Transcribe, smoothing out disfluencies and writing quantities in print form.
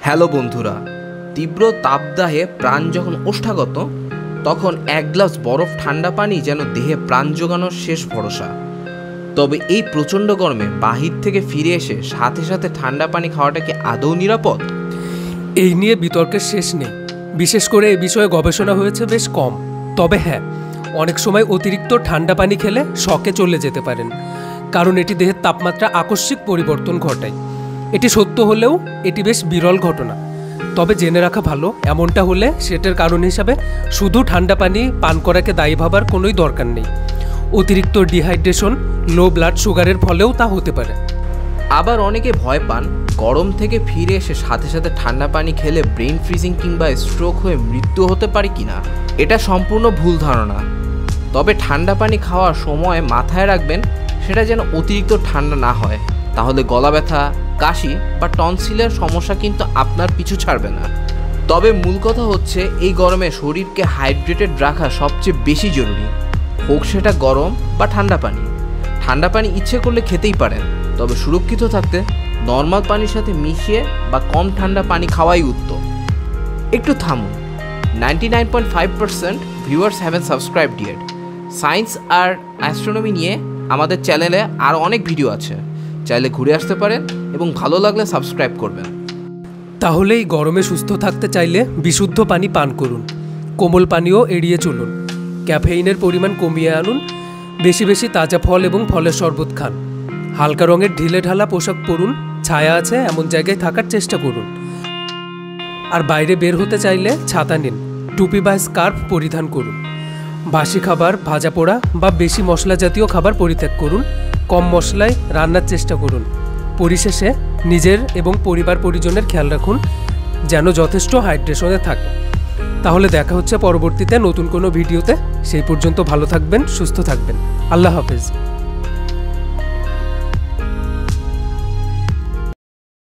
Hello বন্ধুরা, তীব্র তাপদাহে প্রাণ যখন ওষ্ঠাগত তখন এক গ্লাস বরফ ঠান্ডা পানি যেন দেহে প্রাণ জোগানোর শেষ ভরসা। তবে এই প্রচণ্ড গরমে বাহির থেকে ফিরে এসে সাথে সাথে ঠান্ডা পানি খাওয়াটা কি আদৌ নিরাপদ? এই নিয়ে বিতর্কের শেষ নেই। বিশেষ করে এ বিষয়ে গবেষণা হয়েছে বেশ কম। তবে হ্যাঁ, অনেক সময় অতিরিক্ত ঠান্ডা পানি খেলে শকে চলে যেতে পারেন, কারণ এটি দেহের তাপমাত্রা আকস্মিক পরিবর্তন ঘটায়। এটি সত্য হলেও এটি বেশ বিরল ঘটনা। তবে জেনে রাখা ভালো, এমনটা হলে সেটার কারণ হিসাবে শুধু ঠান্ডা পানি পান করাকে দায়ী ভাবার কোনোই দরকার নেই। অতিরিক্ত ডিহাইড্রেশন, লো ব্লাড সুগারের ফলেও তা হতে পারে। আবার অনেকে ভয় পান গরম থেকে ফিরে এসে সাথে সাথে ঠান্ডা পানি খেলে ব্রেন ফ্রিজিং কিংবা স্ট্রোক হয়ে মৃত্যু হতে পারে কিনা। এটা সম্পূর্ণ ভুল ধারণা। তবে ঠান্ডা পানি খাওয়ার সময় মাথায় রাখবেন সেটা যেন অতিরিক্ত ঠান্ডা না হয়, তাহলে গলা ব্যথা, কাশি বা টনসিলের সমস্যা কিন্তু আপনার পিছু ছাড়বে না। তবে মূল কথা হচ্ছে এই গরমে শরীরকে হাইড্রেটেড রাখা সবচেয়ে বেশি জরুরি, হোক সেটা গরম বা ঠান্ডা পানি। ঠান্ডা পানি ইচ্ছে করলে খেতেই পারেন, তবে সুরক্ষিত থাকতে নর্মাল পানির সাথে মিশিয়ে বা কম ঠান্ডা পানি খাওয়াই উত্তম। একটু থামুন, 99.5% viewers haven't subscribed yet. Science আর অ্যাস্ট্রোনমি নিয়ে আমাদের চ্যানেলে আরও অনেক ভিডিও আছে, চাইলে ঘুরে আসতে পারেন এবং ভালো লাগলে সাবস্ক্রাইব করবেন। তাহলে এই গরমে সুস্থ থাকতে চাইলে বিশুদ্ধ পানি পান করুন, কোমল পানীয় এড়িয়ে চলুন, ক্যাফেইনের পরিমাণ কমিয়ে আনুন, বেশি বেশি তাজা ফল এবং ফলের শরবত খান, হালকা রঙের ঢিলে ঢালা পোশাক পরুন, ছায়া আছে এমন জায়গায় থাকার চেষ্টা করুন। আর বাইরে বের হতে চাইলে ছাতা নিন, টুপি বা স্কার্ফ পরিধান করুন। বাসি খাবার, ভাজা পোড়া বা বেশি মশলা জাতীয় খাবার পরিত্যাগ করুন, কম মশলায় রান্নার চেষ্টা করুন। পরিশেষে নিজের এবং পরিবার পরিজনের খেয়াল রাখুন যেন যথেষ্ট হাইড্রেশনে থাকে। তাহলে দেখা হচ্ছে পরবর্তীতে নতুন কোনো ভিডিওতে। সেই পর্যন্ত ভালো থাকবেন, সুস্থ থাকবেন। আল্লাহ হাফেজ।